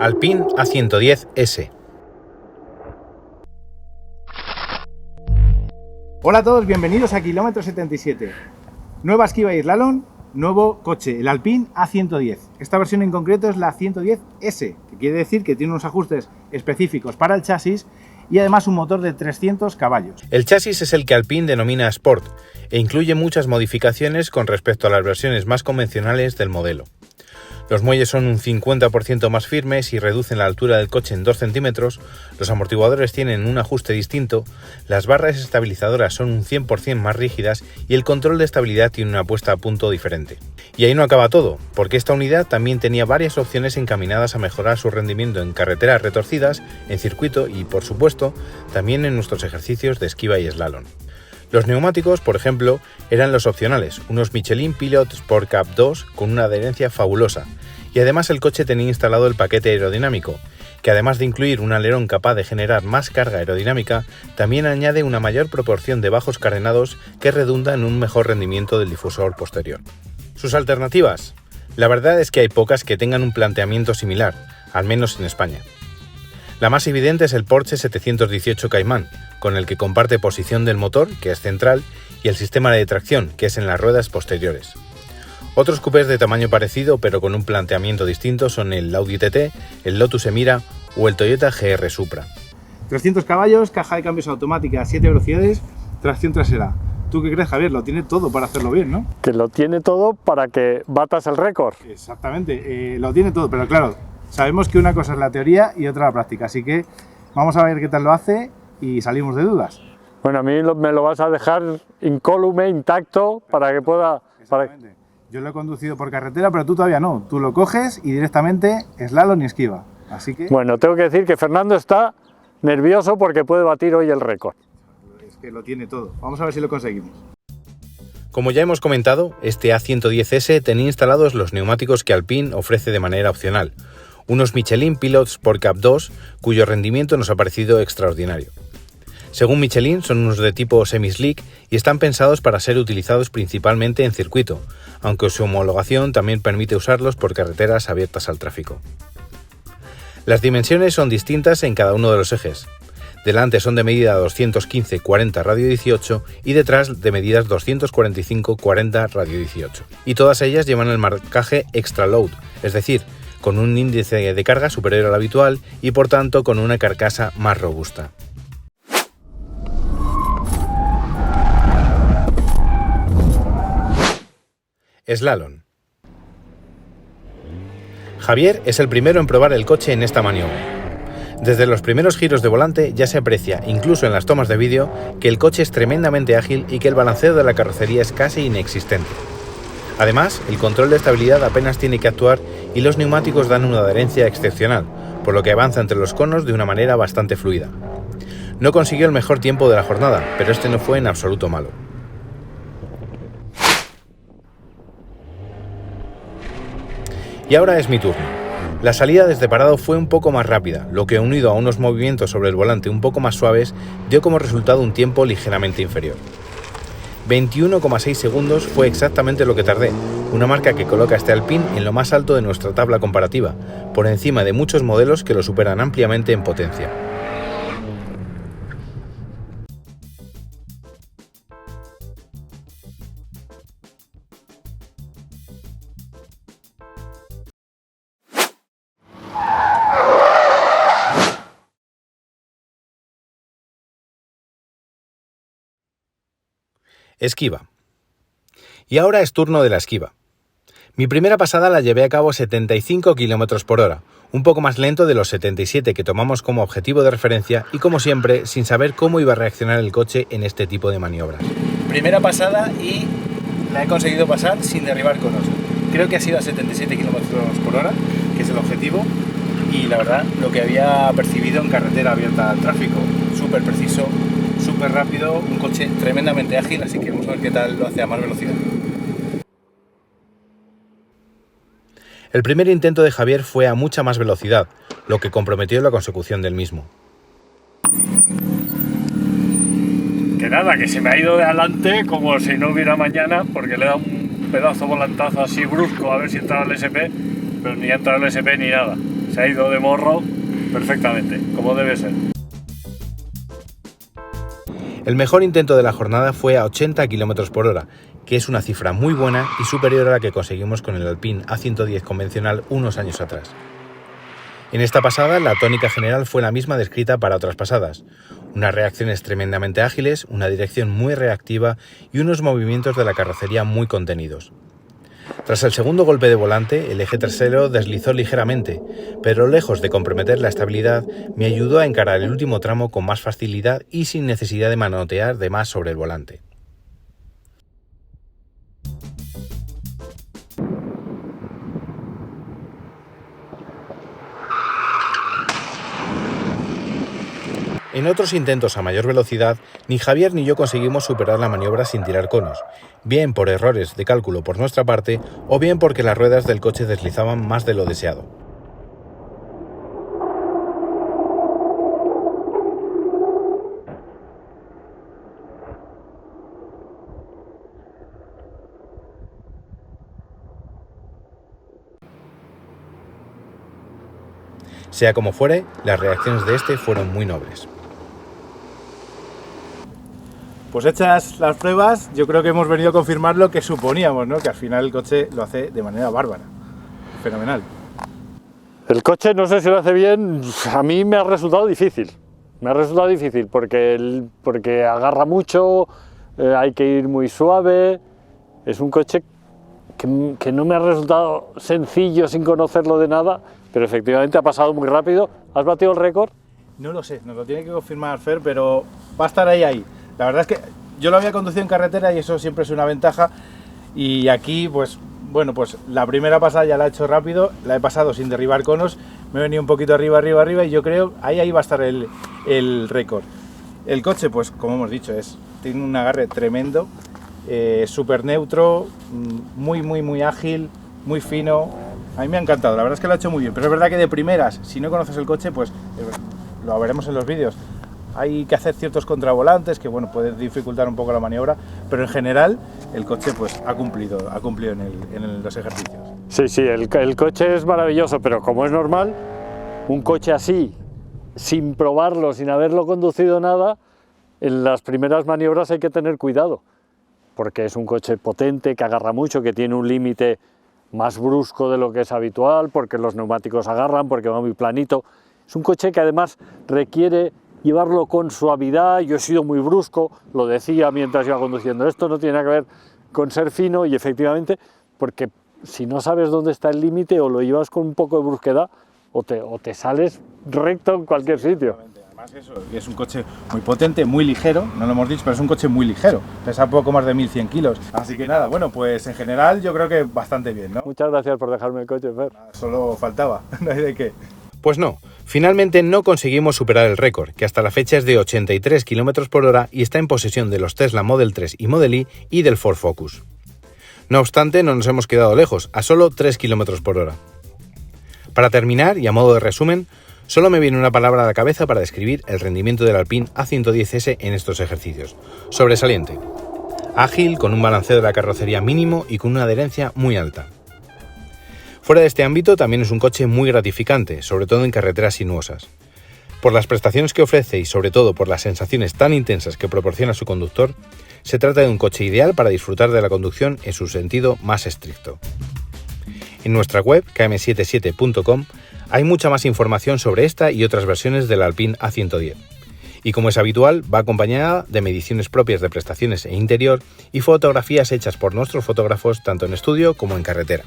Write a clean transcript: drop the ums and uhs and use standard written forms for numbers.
Alpine A110S. Hola a todos, bienvenidos a Kilómetro 77. Nueva esquiva y slalom, nuevo coche, el Alpine A110. Esta versión en concreto es la A110S, que quiere decir que tiene unos ajustes específicos para el chasis y además un motor de 300 caballos. El chasis es el que Alpine denomina Sport e incluye muchas modificaciones con respecto a las versiones más convencionales del modelo. Los muelles son un 50% más firmes y reducen la altura del coche en 2 centímetros, los amortiguadores tienen un ajuste distinto, las barras estabilizadoras son un 100% más rígidas y el control de estabilidad tiene una puesta a punto diferente. Y ahí no acaba todo, porque esta unidad también tenía varias opciones encaminadas a mejorar su rendimiento en carreteras retorcidas, en circuito y, por supuesto, también en nuestros ejercicios de esquiva y slalom. Los neumáticos, por ejemplo, eran los opcionales, unos Michelin Pilot Sport Cup 2 con una adherencia fabulosa, y además el coche tenía instalado el paquete aerodinámico, que además de incluir un alerón capaz de generar más carga aerodinámica, también añade una mayor proporción de bajos carenados que redunda en un mejor rendimiento del difusor posterior. ¿Sus alternativas? La verdad es que hay pocas que tengan un planteamiento similar, al menos en España. La más evidente es el Porsche 718 Cayman, con el que comparte posición del motor, que es central, y el sistema de tracción, que es en las ruedas posteriores. Otros coupés de tamaño parecido, pero con un planteamiento distinto, son el Audi TT, el Lotus Emira o el Toyota GR Supra. 300 caballos, caja de cambios automática, 7 velocidades, tracción trasera. ¿Tú qué crees, Javier? Lo tiene todo para hacerlo bien, ¿no? Que lo tiene todo para que batas el récord. Exactamente, lo tiene todo, pero claro, sabemos que una cosa es la teoría y otra la práctica, así que vamos a ver qué tal lo hace y salimos de dudas. Bueno, a mí me lo vas a dejar incólume, intacto, para que pueda... Exactamente. Yo lo he conducido por carretera, pero tú todavía no. Tú lo coges y directamente slalom y esquiva. Así que... Bueno, tengo que decir que Fernando está nervioso porque puede batir hoy el récord. Es que lo tiene todo. Vamos a ver si lo conseguimos. Como ya hemos comentado, este A110S tenía instalados los neumáticos que Alpine ofrece de manera opcional, unos Michelin Pilot Sport Cup 2, cuyo rendimiento nos ha parecido extraordinario. Según Michelin, son unos de tipo semi-slick y están pensados para ser utilizados principalmente en circuito, aunque su homologación también permite usarlos por carreteras abiertas al tráfico. Las dimensiones son distintas en cada uno de los ejes. Delante son de medida 215-40 radio 18 y detrás de medidas 245-40 radio 18. Y todas ellas llevan el marcaje Extra Load, es decir, con un índice de carga superior al habitual y por tanto con una carcasa más robusta. Slalom. Javier es el primero en probar el coche en esta maniobra. Desde los primeros giros de volante ya se aprecia, incluso en las tomas de vídeo, que el coche es tremendamente ágil y que el balanceo de la carrocería es casi inexistente. Además, el control de estabilidad apenas tiene que actuar y los neumáticos dan una adherencia excepcional, por lo que avanza entre los conos de una manera bastante fluida. No consiguió el mejor tiempo de la jornada, pero este no fue en absoluto malo. Y ahora es mi turno. La salida desde parado fue un poco más rápida, lo que unido a unos movimientos sobre el volante un poco más suaves, dio como resultado un tiempo ligeramente inferior. 21,6 segundos fue exactamente lo que tardé, una marca que coloca a este Alpine en lo más alto de nuestra tabla comparativa, por encima de muchos modelos que lo superan ampliamente en potencia. Esquiva. Y ahora es turno de la esquiva. Mi primera pasada la llevé a cabo a 75 km por hora, un poco más lento de los 77 que tomamos como objetivo de referencia y como siempre sin saber cómo iba a reaccionar el coche en este tipo de maniobras. Primera pasada y la he conseguido pasar sin derribar conos. Creo que ha sido a 77 km por hora, que es el objetivo, y la verdad lo que había percibido en carretera abierta al tráfico, súper preciso, súper rápido, un coche tremendamente ágil, así que vamos a ver qué tal lo hace a más velocidad. El primer intento de Javier fue a mucha más velocidad, lo que comprometió la consecución del mismo. Que nada, que se me ha ido de adelante como si no hubiera mañana, porque le he dado un pedazo volantazo así brusco a ver si entraba el SP, pero ni ha entrado el SP ni nada. se ha ido de morro perfectamente, como debe ser. El mejor intento de la jornada fue a 80 km por hora, que es una cifra muy buena y superior a la que conseguimos con el Alpine A110 convencional unos años atrás. En esta pasada, la tónica general fue la misma descrita para otras pasadas: unas reacciones tremendamente ágiles, una dirección muy reactiva y unos movimientos de la carrocería muy contenidos. Tras el segundo golpe de volante, el eje trasero deslizó ligeramente, pero lejos de comprometer la estabilidad, me ayudó a encarar el último tramo con más facilidad y sin necesidad de manotear de más sobre el volante. En otros intentos a mayor velocidad, ni Javier ni yo conseguimos superar la maniobra sin tirar conos, bien por errores de cálculo por nuestra parte o bien porque las ruedas del coche deslizaban más de lo deseado. Sea como fuere, las reacciones de este fueron muy nobles. Pues hechas las pruebas, yo creo que hemos venido a confirmar lo que suponíamos, ¿no? Que al final el coche lo hace de manera bárbara. Fenomenal. El coche, no sé si lo hace bien, a mí me ha resultado difícil. Me ha resultado difícil porque agarra mucho, hay que ir muy suave. Es un coche que no me ha resultado sencillo sin conocerlo de nada, pero efectivamente ha pasado muy rápido. ¿Has batido el récord? No lo sé, nos lo tiene que confirmar Fer, pero va a estar ahí. La verdad es que yo lo había conducido en carretera y eso siempre es una ventaja. Y aquí, pues bueno, pues la primera pasada ya la he hecho rápido, la he pasado sin derribar conos, me he venido un poquito arriba y yo creo ahí va a estar el récord. El coche, pues como hemos dicho, tiene un agarre tremendo, súper neutro, muy ágil, muy fino. A mí me ha encantado, la verdad es que lo ha hecho muy bien, pero es verdad que de primeras, si no conoces el coche, pues lo veremos en los vídeos. Hay que hacer ciertos contravolantes que bueno, pueden dificultar un poco la maniobra, pero en general el coche pues ha cumplido en los ejercicios. Sí, el coche es maravilloso, pero como es normal, un coche así, sin probarlo, sin haberlo conducido nada, en las primeras maniobras hay que tener cuidado, porque es un coche potente, que agarra mucho, que tiene un límite más brusco de lo que es habitual, porque los neumáticos agarran, porque va muy planito. Es un coche que además requiere llevarlo con suavidad. Yo he sido muy brusco, lo decía mientras iba conduciendo. Esto no tiene nada que ver con ser fino y efectivamente, porque si no sabes dónde está el límite o lo llevas con un poco de brusquedad o te sales recto en cualquier sitio. Además es un coche muy potente, muy ligero, no lo hemos dicho, pero es un coche muy ligero, pesa poco más de 1100 kilos. Así que nada, bueno, pues en general yo creo que bastante bien, ¿no? Muchas gracias por dejarme el coche, Fer. Solo faltaba, no hay de qué. Pues no, finalmente no conseguimos superar el récord, que hasta la fecha es de 83 km por hora y está en posesión de los Tesla Model 3 y Model Y y del Ford Focus. No obstante, no nos hemos quedado lejos, a solo 3 km por hora. Para terminar, y a modo de resumen, solo me viene una palabra a la cabeza para describir el rendimiento del Alpine A110S en estos ejercicios: sobresaliente. Ágil, con un balanceo de la carrocería mínimo y con una adherencia muy alta. Fuera de este ámbito, también es un coche muy gratificante, sobre todo en carreteras sinuosas. Por las prestaciones que ofrece y sobre todo por las sensaciones tan intensas que proporciona su conductor, se trata de un coche ideal para disfrutar de la conducción en su sentido más estricto. En nuestra web, km77.com, hay mucha más información sobre esta y otras versiones del Alpine A110. Y como es habitual, va acompañada de mediciones propias de prestaciones e interior y fotografías hechas por nuestros fotógrafos tanto en estudio como en carretera.